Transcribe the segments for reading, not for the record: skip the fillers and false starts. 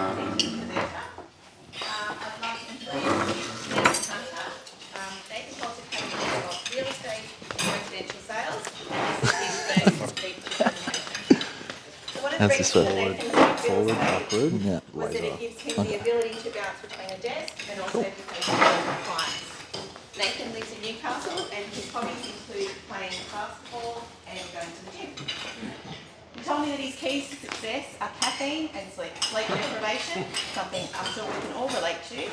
Thank you for their time. I'd like to introduce Nathan Hunter. Nathan holds a career of real estate and residential sales, and this is his first speech presentation. So one of the reasons that Nathan liked real estate was that it gives him the ability to bounce between a desk and also to take care of clients. Nathan lives in Newcastle and his hobbies include playing basketball and going to the gym. He told me that his keys to success are caffeine and sleep deprivation, something I'm sure we can all relate to.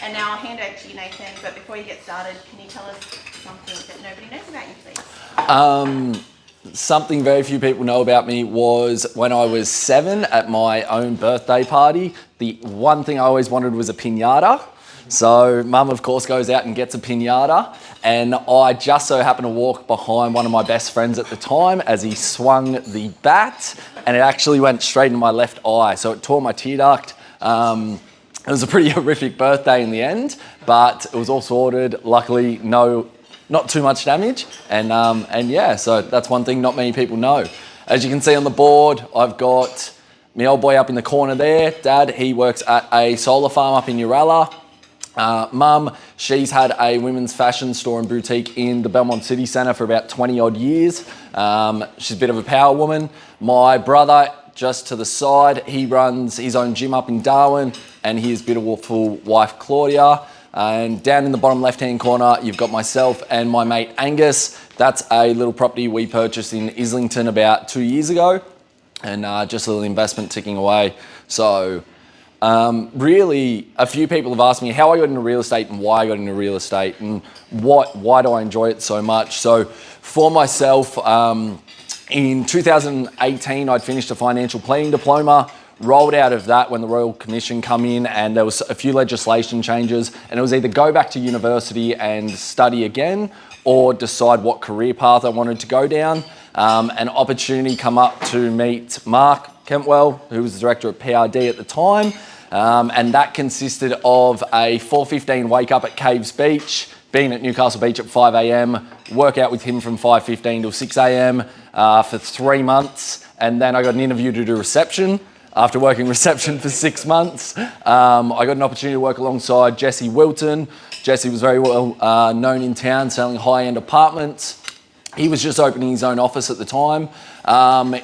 And now I'll hand over to you, Nathan, but before you get started, can you tell us something that nobody knows about you, please? Something very few people know about me was when I was 7 at my own birthday party, the one thing I always wanted was a piñata. So mum, of course, goes out and gets a piñata, and I just so happened to walk behind one of my best friends at the time as he swung the bat, and it actually went straight in my left eye. So it tore my tear duct. It was a pretty horrific birthday in the end, but it was all sorted. Luckily, not too much damage, and yeah, so that's one thing not many people know. As you can see on the board, I've got my old boy up in the corner there. Dad, he works at a solar farm up in Uralla. Mum, she's had a women's fashion store and boutique in the Belmont City Centre for about 20 odd years. She's a bit of a power woman. My brother, just to the side, he runs his own gym up in Darwin, and his beautiful wife, Claudia. And down in the bottom left-hand corner, you've got myself and my mate, Angus. That's a little property we purchased in Islington about 2 years ago, and just a little investment ticking away. So, really, a few people have asked me how I got into real estate and why I got into real estate and why do I enjoy it so much. So for myself, in 2018, I'd finished a financial planning diploma, rolled out of that when the Royal Commission come in, and there was a few legislation changes, and it was either go back to university and study again or decide what career path I wanted to go down. An opportunity come up to meet Mark Kentwell, who was the director at PRD at the time. And that consisted of a 4:15 wake up at Caves Beach, being at Newcastle Beach at 5 a.m, work out with him from 5:15 till 6 a.m. For 3 months. And then I got an interview to do reception. After working reception for 6 months, I got an opportunity to work alongside Jesse Wilton. Jesse was very well known in town, selling high-end apartments. He was just opening his own office at the time.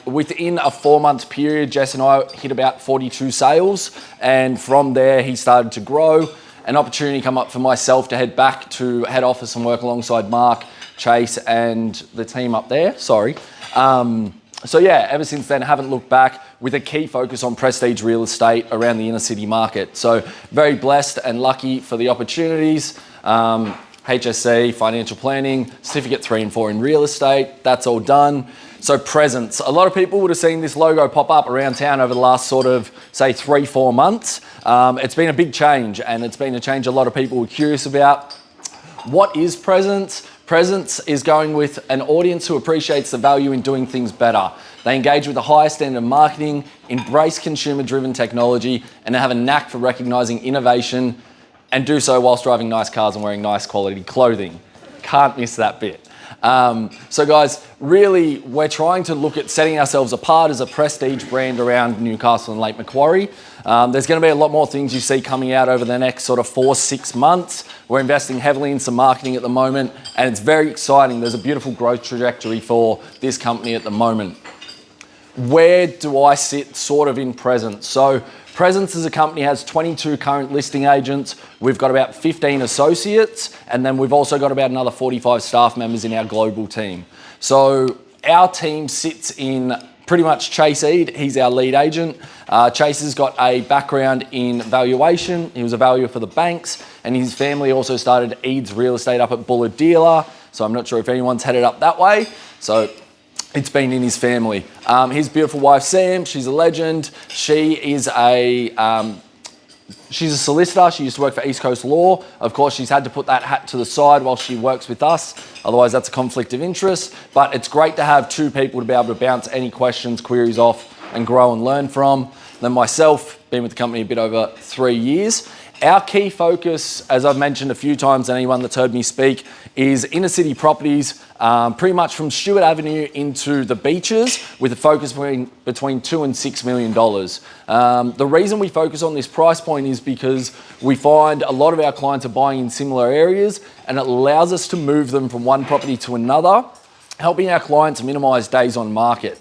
Within a 4-month period, Jess and I hit about 42 sales. And from there, he started to grow. An opportunity come up for myself to head back to head office and work alongside Mark, Chase, and the team up there. So yeah, ever since then, haven't looked back, with a key focus on prestige real estate around the inner city market. So very blessed and lucky for the opportunities. HSC, financial planning, certificate 3 and 4 in real estate, that's all done. So presence, a lot of people would have seen this logo pop up around town over the last sort of, say, 3-4 months. It's been a big change, and it's been a change a lot of people were curious about. What is presence? Presence is going with an audience who appreciates the value in doing things better. They engage with the highest standard of marketing, embrace consumer-driven technology, and have a knack for recognizing innovation, and do so whilst driving nice cars and wearing nice quality clothing. Can't miss that bit. So guys, really, we're trying to look at setting ourselves apart as a prestige brand around Newcastle and Lake Macquarie. There's going to be a lot more things you see coming out over the next sort of 4-6 months. We're investing heavily in some marketing at the moment, and it's very exciting. There's a beautiful growth trajectory for this company at the moment. Where do I sit sort of in presence? So Presence as a company has 22 current listing agents. We've got about 15 associates, and then we've also got about another 45 staff members in our global team. So our team sits in pretty much Chase Eade. He's our lead agent. Chase has got a background in valuation. He was a valuer for the banks, and his family also started Eade's Real Estate up at Bullard Dealer. So I'm not sure if anyone's headed up that way. So it's been in his family. His beautiful wife, Sam, she's a legend. She's a solicitor. She used to work for East Coast Law. Of course, she's had to put that hat to the side while she works with us. Otherwise, that's a conflict of interest. But it's great to have two people to be able to bounce any questions, queries off and grow and learn from. Then myself, been with the company a bit over 3 years. Our key focus, as I've mentioned a few times, and anyone that's heard me speak, is inner city properties, pretty much from Stewart Avenue into the beaches, with a focus between $2 and $6 million. The reason we focus on this price point is because we find a lot of our clients are buying in similar areas, and it allows us to move them from one property to another, helping our clients minimise days on market.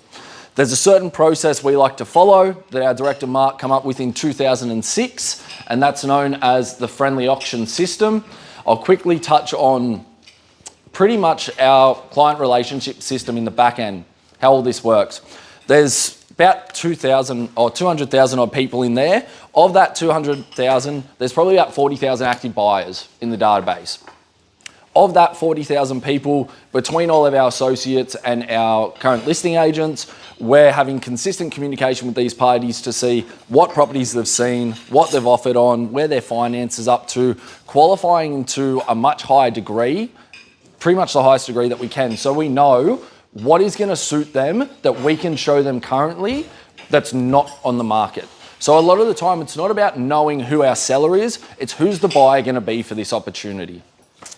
There's a certain process we like to follow that our director Mark came up with in 2006, and that's known as the friendly auction system. I'll quickly touch on pretty much our client relationship system in the back end, how all this works. There's about 2,000 or 200,000 odd people in there. Of that 200,000, there's probably about 40,000 active buyers in the database. Of that 40,000 people, between all of our associates and our current listing agents, we're having consistent communication with these parties to see what properties they've seen, what they've offered on, where their finance is up to, qualifying to a much higher degree, pretty much the highest degree that we can. So we know what is going to suit them that we can show them currently that's not on the market. So a lot of the time, it's not about knowing who our seller is, it's who's the buyer going to be for this opportunity.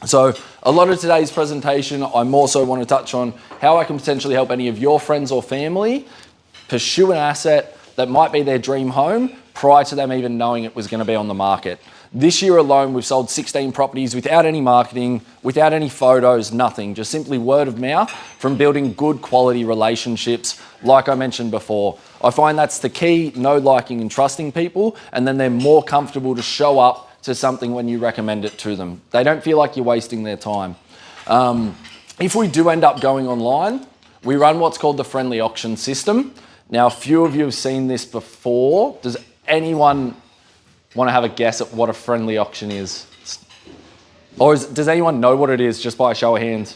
So a lot of today's presentation, I also want to touch on how I can potentially help any of your friends or family pursue an asset that might be their dream home prior to them even knowing it was going to be on the market. This year alone, we've sold 16 properties without any marketing, without any photos, nothing, just simply word of mouth from building good quality relationships, like I mentioned before. I find that's the key, know, liking and trusting people, and then they're more comfortable to show up to something when you recommend it to them. They don't feel like you're wasting their time. If we do end up going online, we run what's called the friendly auction system. Now, a few of you have seen this before. Does anyone want to have a guess at what a friendly auction is? Or does anyone know what it is just by a show of hands?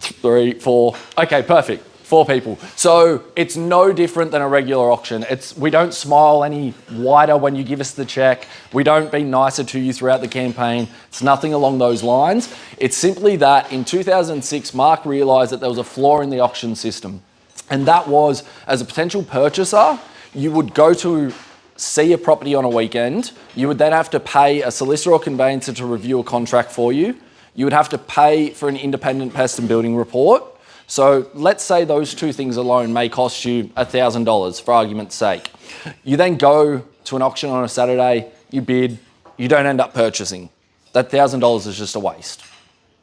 3, 4. Okay, perfect. 4 people. So it's no different than a regular auction. We don't smile any wider when you give us the check. We don't be nicer to you throughout the campaign. It's nothing along those lines. It's simply that in 2006, Mark realised that there was a flaw in the auction system. And that was, as a potential purchaser, you would go to see a property on a weekend. You would then have to pay a solicitor or conveyancer to review a contract for you. You would have to pay for an independent pest and building report. So let's say those 2 things alone may cost you $1,000 for argument's sake. You then go to an auction on a Saturday, you bid, you don't end up purchasing. That $1,000 is just a waste.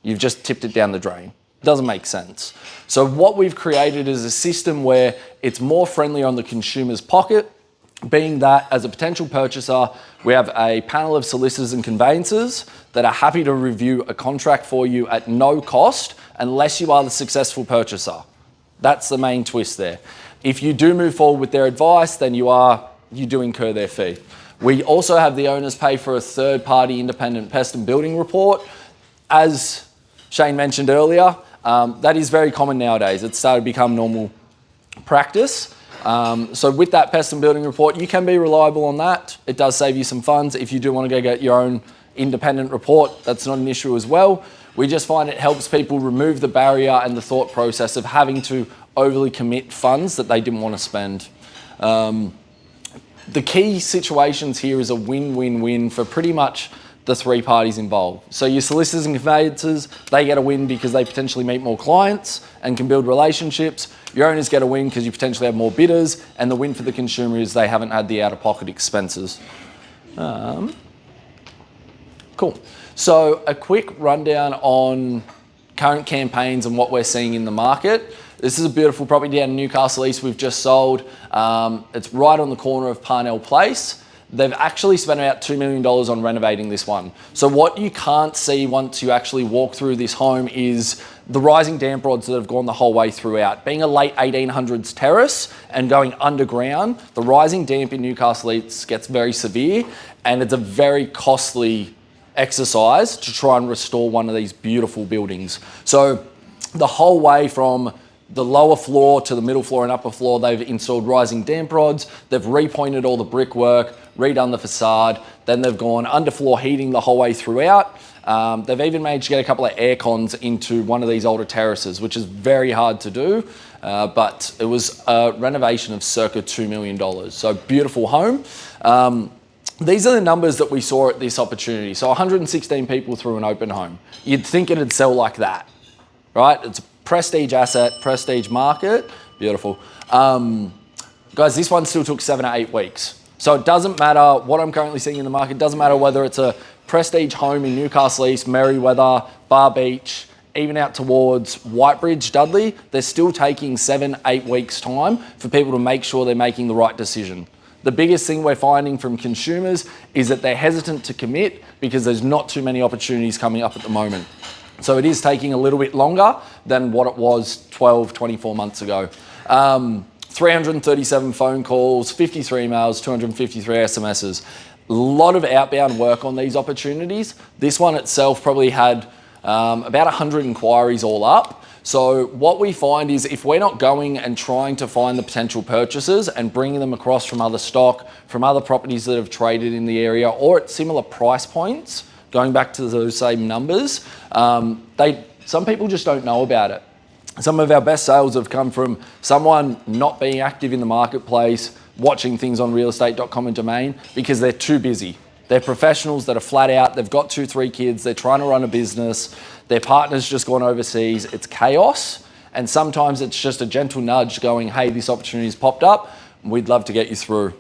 You've just tipped it down the drain. It doesn't make sense. So what we've created is a system where it's more friendly on the consumer's pocket, being that as a potential purchaser, we have a panel of solicitors and conveyancers that are happy to review a contract for you at no cost unless you are the successful purchaser. That's the main twist there. If you do move forward with their advice, then you do incur their fee. We also have the owners pay for a third-party independent pest and building report. As Shane mentioned earlier, that is very common nowadays. It's started to become normal practice. So with that pest and building report, you can be reliable on that. It does save you some funds. If you do want to go get your own independent report, that's not an issue as well. We just find it helps people remove the barrier and the thought process of having to overly commit funds that they didn't want to spend. The key situations here is a win-win-win for pretty much the 3 parties involved. So your solicitors and conveyancers, they get a win because they potentially meet more clients and can build relationships. Your owners get a win because you potentially have more bidders, and the win for the consumer is they haven't had the out-of-pocket expenses. Cool. So a quick rundown on current campaigns and what we're seeing in the market. This is a beautiful property down in Newcastle East we've just sold. It's right on the corner of Parnell Place. They've actually spent about $2 million on renovating this one. So what you can't see once you actually walk through this home is the rising damp rods that have gone the whole way throughout. Being a late 1800s terrace and going underground, the rising damp in Newcastle East gets very severe, and it's a very costly exercise to try and restore one of these beautiful buildings. So the whole way from the lower floor to the middle floor and upper floor, they've installed rising damp rods, they've repointed all the brickwork, redone the facade, then they've gone underfloor heating the whole way throughout, They've even managed to get a couple of air cons into one of these older terraces, which is very hard to do, but it was a renovation of circa $2 million. So beautiful home. These are the numbers that we saw at this opportunity. So 116 people through an open home. You'd think it'd sell like that, right? It's a prestige asset, prestige market. Beautiful. Guys, this one still took 7 to 8 weeks. So it doesn't matter what I'm currently seeing in the market. It doesn't matter whether it's a prestige home in Newcastle East, Merriweather, Bar Beach, even out towards Whitebridge, Dudley. They're still taking 7, 8 weeks time for people to make sure they're making the right decision. The biggest thing we're finding from consumers is that they're hesitant to commit because there's not too many opportunities coming up at the moment. So it is taking a little bit longer than what it was 12, 24 months ago. 337 phone calls, 53 emails, 253 SMSs. A lot of outbound work on these opportunities. This one itself probably had about 100 inquiries all up. So what we find is if we're not going and trying to find the potential purchasers and bringing them across from other stock, from other properties that have traded in the area or at similar price points, going back to those same numbers, some people just don't know about it. Some of our best sales have come from someone not being active in the marketplace, watching things on realestate.com and Domain because they're too busy. They're professionals that are flat out, they've got 2, 3 kids, they're trying to run a business, their partner's just gone overseas, it's chaos, and sometimes it's just a gentle nudge going, hey, this opportunity's popped up, we'd love to get you through.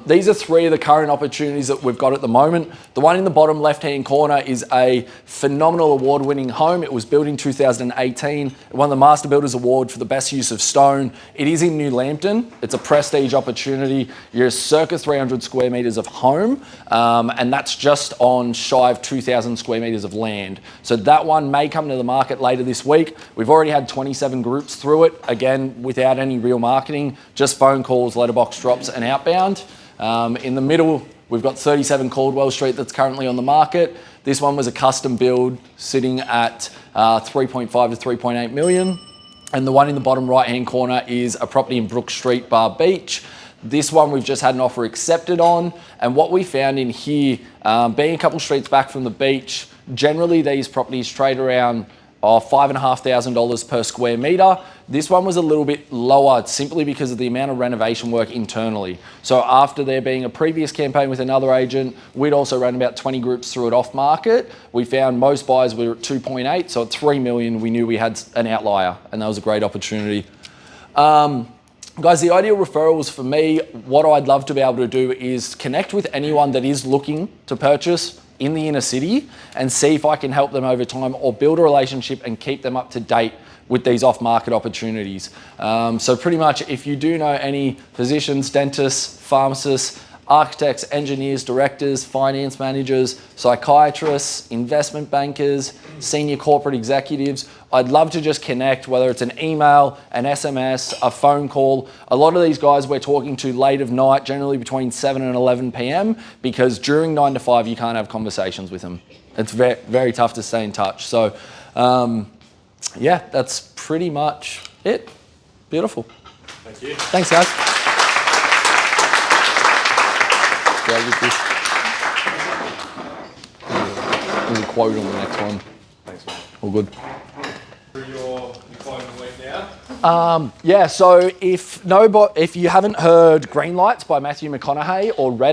These are 3 of the current opportunities that we've got at the moment. The one in the bottom left-hand corner is a phenomenal award-winning home. It was built in 2018. It won the Master Builders Award for the best use of stone. It is in New Lambton. It's a prestige opportunity. You're circa 300 square metres of home, and that's just on shy of 2,000 square metres of land. So that one may come to the market later this week. We've already had 27 groups through it, again, without any real marketing, just phone calls, letterbox drops, and outbound. In the middle, we've got 37 Caldwell Street that's currently on the market. This one was a custom build sitting at 3.5 to 3.8 million. And the one in the bottom right-hand corner is a property in Brook Street, Bar Beach. This one we've just had an offer accepted on. And what we found in here, being a couple streets back from the beach, generally these properties trade around $5,500 per square metre. This one was a little bit lower simply because of the amount of renovation work internally. So after there being a previous campaign with another agent, we'd also run about 20 groups through it off market. We found most buyers were at 2.8, so at 3 million, we knew we had an outlier, and that was a great opportunity. Guys, the ideal referrals for me, what I'd love to be able to do is connect with anyone that is looking to purchase in the inner city and see if I can help them over time or build a relationship and keep them up to date with these off-market opportunities. So pretty much if you do know any physicians, dentists, pharmacists, architects, engineers, directors, finance managers, psychiatrists, investment bankers, senior corporate executives, I'd love to just connect, whether it's an email, an SMS, a phone call. A lot of these guys we're talking to late of night, generally between 7 and 11 p.m, because during 9 to 5, you can't have conversations with them. It's very, very tough to stay in touch. So yeah, that's pretty much it. Beautiful. Thank you. Thanks, guys. There's a quote on the next one. Thanks, mate. All good. Through your closing week now. Yeah, so if you haven't heard Green Lights by Matthew McConaughey or read it,